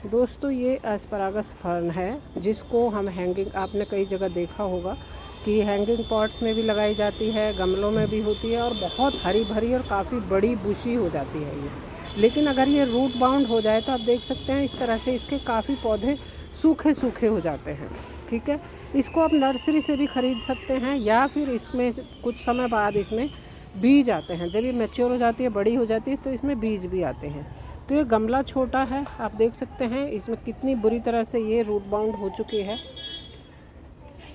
दोस्तों ये asparagus fern है जिसको हम हैंगिंग, आपने कई जगह देखा होगा कि हैंगिंग पॉट्स में भी लगाई जाती है, गमलों में भी होती है और बहुत हरी भरी और काफ़ी बड़ी बुशी हो जाती है ये। लेकिन अगर ये रूट बाउंड हो जाए तो आप देख सकते हैं इस तरह से इसके काफ़ी पौधे सूखे सूखे हो जाते हैं। ठीक है, इसको आप नर्सरी से भी ख़रीद सकते हैं या फिर इसमें कुछ समय बाद इसमें बीज आते हैं। जब ये मैच्योर हो जाती है, बड़ी हो जाती है, तो इसमें बीज भी आते हैं। तो ये गमला छोटा है, आप देख सकते हैं इसमें कितनी बुरी तरह से ये रूट बाउंड हो चुकी है।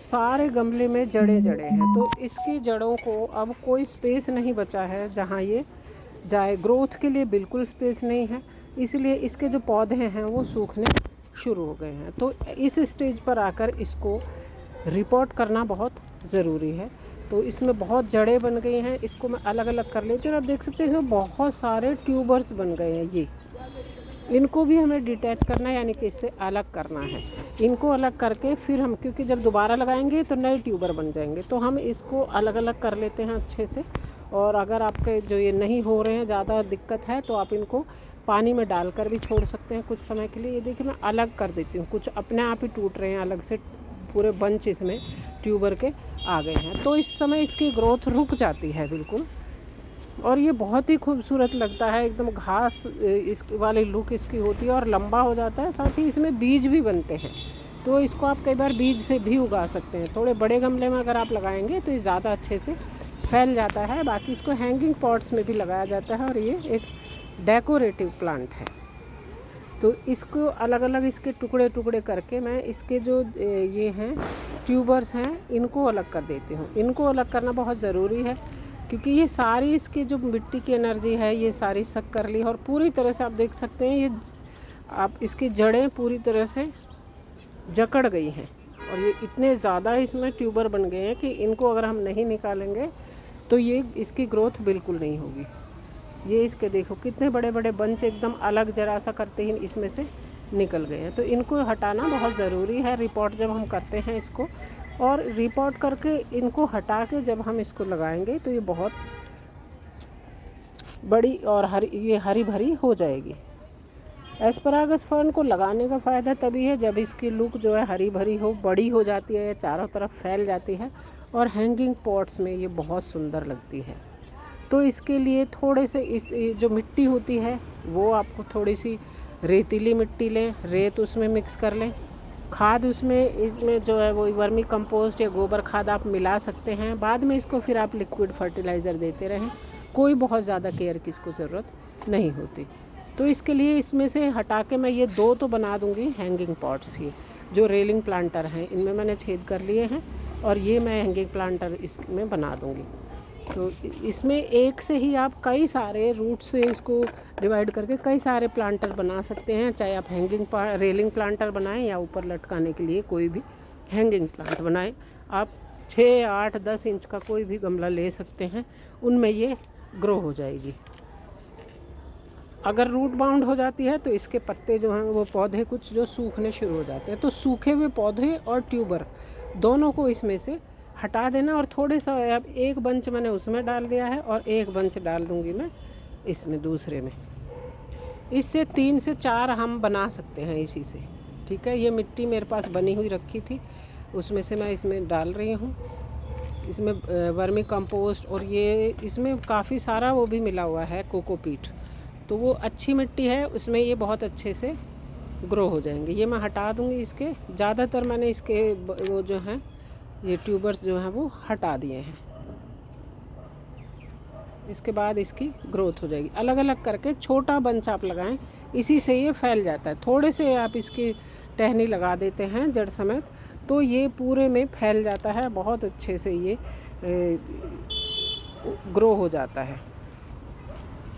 सारे गमले में जड़ें हैं, तो इसकी जड़ों को अब कोई स्पेस नहीं बचा है जहाँ ये जाए। ग्रोथ के लिए बिल्कुल स्पेस नहीं है, इसलिए इसके जो पौधे हैं वो सूखने शुरू हो गए हैं। तो इस स्टेज पर आकर इसको रिपोर्ट करना बहुत ज़रूरी है। तो इसमें बहुत जड़ें बन गई हैं, इसको मैं अलग अलग कर लेती हूँ। आप देख सकते हैं इसमें बहुत सारे ट्यूबर्स बन गए हैं। ये इनको भी हमें डिटैच करना है, यानी कि इससे अलग करना है। इनको अलग करके फिर हम, क्योंकि जब दोबारा लगाएंगे तो नए ट्यूबर बन जाएंगे, तो हम इसको अलग अलग कर लेते हैं अच्छे से। और अगर आपके जो ये नहीं हो रहे हैं, ज़्यादा दिक्कत है, तो आप इनको पानी में डालकर भी छोड़ सकते हैं कुछ समय के लिए। ये देखिए मैं अलग कर देती हूँ, कुछ अपने आप ही टूट रहे हैं, अलग से पूरे बंच इसमें ट्यूबर के आ गए हैं। तो इस समय इसकी ग्रोथ रुक जाती है बिल्कुल, और ये बहुत ही खूबसूरत लगता है, एकदम घास इस वाली लुक इसकी होती है और लंबा हो जाता है। साथ ही इसमें बीज भी बनते हैं, तो इसको आप कई बार बीज से भी उगा सकते हैं। थोड़े बड़े गमले में अगर आप लगाएंगे तो ये ज़्यादा अच्छे से फैल जाता है। बाकी इसको हैंगिंग पॉट्स में भी लगाया जाता है और ये एक डेकोरेटिव प्लांट है। तो इसको अलग अलग इसके टुकड़े टुकड़े करके मैं इसके जो ये हैं ट्यूबर्स हैं इनको अलग कर देती हूँ। इनको अलग करना बहुत ज़रूरी है, क्योंकि ये सारी इसकी जो मिट्टी की एनर्जी है ये सारी सक कर ली, और पूरी तरह से आप देख सकते हैं ये आप इसकी जड़ें पूरी तरह से जकड़ गई हैं। और ये इतने ज़्यादा इसमें ट्यूबर बन गए हैं कि इनको अगर हम नहीं निकालेंगे तो ये इसकी ग्रोथ बिल्कुल नहीं होगी। ये इसके देखो कितने बड़े बड़े बंच एकदम अलग जरा सा करते ही इसमें से निकल गए हैं। तो इनको हटाना बहुत ज़रूरी है रिपोर्ट जब हम करते हैं इसको। और रिपोर्ट करके इनको हटा के जब हम इसको लगाएंगे तो ये बहुत बड़ी और ये हरी भरी हो जाएगी। एस्परागस फर्न को लगाने का फ़ायदा तभी है जब इसकी लुक जो है हरी भरी हो, बड़ी हो जाती है, चारों तरफ फैल जाती है, और हैंगिंग पॉट्स में ये बहुत सुंदर लगती है। तो इसके लिए थोड़े से इस जो मिट्टी होती है वो आपको थोड़ी सी रेतीली मिट्टी लें, रेत उसमें मिक्स कर लें। खाद इसमें जो है वो वर्मी कंपोस्ट या गोबर खाद आप मिला सकते हैं। बाद में इसको फिर आप लिक्विड फर्टिलाइज़र देते रहें, कोई बहुत ज़्यादा केयर की इसको ज़रूरत नहीं होती। तो इसके लिए इसमें से हटा के मैं ये 2 तो बना दूँगी हैंगिंग पॉट्स। ये जो रेलिंग प्लांटर हैं इनमें मैंने छेद कर लिए हैं, और ये मैं हैंगिंग प्लांटर इसमें बना दूँगी। तो इसमें एक से ही आप कई सारे रूट से इसको डिवाइड करके कई सारे प्लांटर बना सकते हैं। चाहे आप रेलिंग प्लांटर बनाएं या ऊपर लटकाने के लिए कोई भी हैंगिंग प्लांट बनाएं। आप 6, 8, 10 इंच का कोई भी गमला ले सकते हैं, उनमें ये ग्रो हो जाएगी। अगर रूट बाउंड हो जाती है तो इसके पत्ते जो हैं वो पौधे कुछ जो सूखने शुरू हो जाते हैं। तो सूखे हुए पौधे और ट्यूबर दोनों को इसमें से हटा देना, और थोड़े सा अब एक बंच मैंने उसमें डाल दिया है और एक बंच डाल दूंगी मैं इसमें दूसरे में। इससे 3 से 4 हम बना सकते हैं इसी से। ठीक है, ये मिट्टी मेरे पास बनी हुई रखी थी, उसमें से मैं इसमें डाल रही हूँ। इसमें वर्मी कंपोस्ट और ये इसमें काफ़ी सारा वो भी मिला हुआ है कोकोपीट, तो वो अच्छी मिट्टी है, उसमें ये बहुत अच्छे से ग्रो हो जाएंगे। ये मैं हटा दूँगी इसके, ज़्यादातर मैंने इसके वो जो हैं ये ट्यूबर्स जो हैं वो हटा दिए हैं। इसके बाद इसकी ग्रोथ हो जाएगी। अलग अलग करके छोटा बंच आप लगाएं, इसी से ये फैल जाता है। थोड़े से आप इसकी टहनी लगा देते हैं जड़ समेत, तो ये पूरे में फैल जाता है, बहुत अच्छे से ये ग्रो हो जाता है।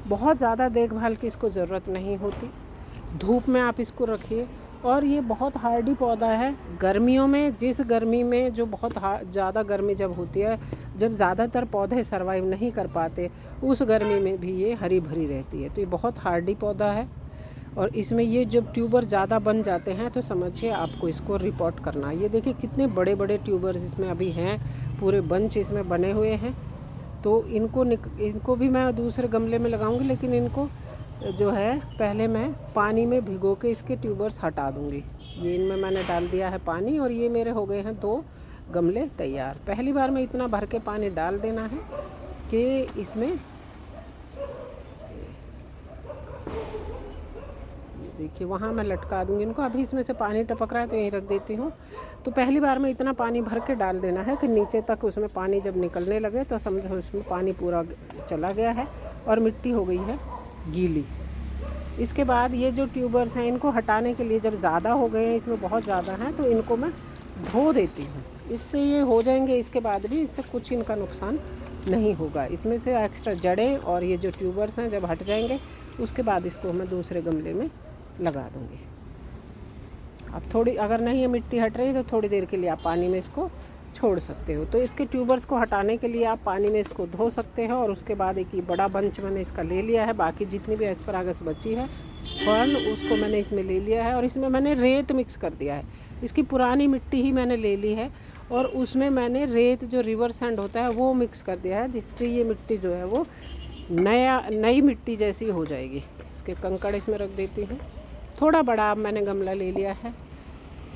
बहुत ज़्यादा देखभाल की इसको ज़रूरत नहीं होती। धूप में आप इसको रखिए, और ये बहुत हार्डी पौधा है। गर्मियों में, जिस गर्मी में जो बहुत ज़्यादा गर्मी जब होती है, जब ज़्यादातर पौधे सर्वाइव नहीं कर पाते, उस गर्मी में भी ये हरी भरी रहती है। तो ये बहुत हार्डी पौधा है, और इसमें ये जब ट्यूबर ज़्यादा बन जाते हैं तो समझिए आपको इसको रिपोर्ट करना है। ये देखिए कितने बड़े बड़े ट्यूबर्स इसमें अभी हैं, पूरे बंच इसमें बने हुए हैं। तो इनको भी मैं दूसरे गमले में लगाऊंगी, लेकिन इनको जो है पहले मैं पानी में भिगो के इसके ट्यूबर्स हटा दूँगी। ये इनमें मैंने डाल दिया है पानी और ये मेरे हो गए हैं 2 गमले तैयार। पहली बार में इतना भर के पानी डाल देना है कि इसमें देखिए वहाँ मैं लटका दूँगी इनको। अभी इसमें से पानी टपक रहा है तो यहीं रख देती हूँ। तो पहली बार में इतना पानी भर के डाल देना है कि नीचे तक उसमें पानी जब निकलने लगे तो समझो उसमें पानी पूरा चला गया है और मिट्टी हो गई है गीली। इसके बाद ये जो ट्यूबर्स हैं इनको हटाने के लिए, जब ज़्यादा हो गए हैं, इसमें बहुत ज़्यादा हैं, तो इनको मैं धो देती हूँ। इससे ये हो जाएंगे, इसके बाद भी इससे कुछ इनका नुकसान नहीं होगा। इसमें से एक्स्ट्रा जड़ें और ये जो ट्यूबर्स हैं जब हट जाएंगे उसके बाद इसको मैं दूसरे गमले में लगा दूँगी। अब थोड़ी अगर नहीं ये मिट्टी हट रही तो थोड़ी देर के लिए आप पानी में इसको छोड़ सकते हो। तो इसके ट्यूबर्स को हटाने के लिए आप पानी में इसको धो सकते हो। और उसके बाद एक ये बड़ा बंच मैंने इसका ले लिया है। बाकी जितनी भी एस्परागस बची है फर्न उसको मैंने इसमें ले लिया है और इसमें मैंने रेत मिक्स कर दिया है। इसकी पुरानी मिट्टी ही मैंने ले ली है और उसमें मैंने रेत जो रिवर सैंड होता है वो मिक्स कर दिया है, जिससे ये मिट्टी जो है वो नई मिट्टी जैसी हो जाएगी। इसके कंकड़ इसमें रख देती हूँ। थोड़ा बड़ा अब मैंने गमला ले लिया है,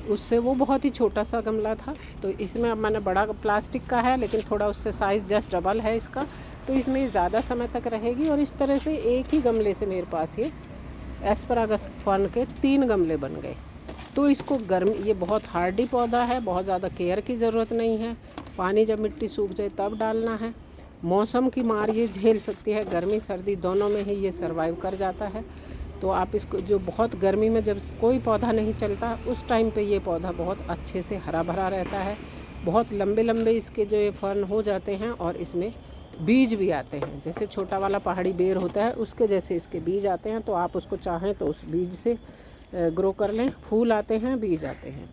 उससे वो बहुत ही छोटा सा गमला था, तो इसमें अब मैंने बड़ा प्लास्टिक का है लेकिन थोड़ा उससे साइज़ जस्ट डबल है इसका, तो इसमें ज़्यादा समय तक रहेगी। और इस तरह से एक ही गमले से मेरे पास ये एस्परागस फर्न के 3 गमले बन गए। तो इसको ये बहुत हार्डी पौधा है, बहुत ज़्यादा केयर की ज़रूरत नहीं है। पानी जब मिट्टी सूख जाए तब डालना है। मौसम की मार ये झेल सकती है, गर्मी सर्दी दोनों में ही ये सर्वाइव कर जाता है। तो आप इसको, जो बहुत गर्मी में जब कोई पौधा नहीं चलता उस टाइम पे ये पौधा बहुत अच्छे से हरा भरा रहता है। बहुत लंबे लंबे इसके जो ये फर्न हो जाते हैं और इसमें बीज भी आते हैं, जैसे छोटा वाला पहाड़ी बेर होता है उसके जैसे इसके बीज आते हैं। तो आप उसको चाहें तो उस बीज से ग्रो कर लें। फूल आते हैं, बीज आते हैं।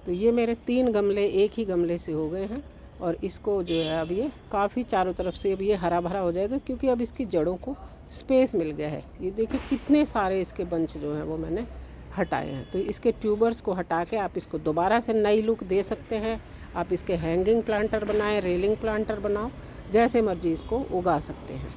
तो ये मेरे 3 गमले एक ही गमले से हो गए हैं और इसको जो है अब ये काफ़ी चारों तरफ से अब ये हरा भरा हो जाएगा, क्योंकि अब इसकी जड़ों को स्पेस मिल गया है। ये देखिए कितने सारे इसके बंच जो हैं वो मैंने हटाए हैं। तो इसके ट्यूबर्स को हटा के आप इसको दोबारा से नई लुक दे सकते हैं। आप इसके हैंगिंग प्लांटर बनाएं, रेलिंग प्लांटर बनाओ, जैसे मर्जी इसको उगा सकते हैं।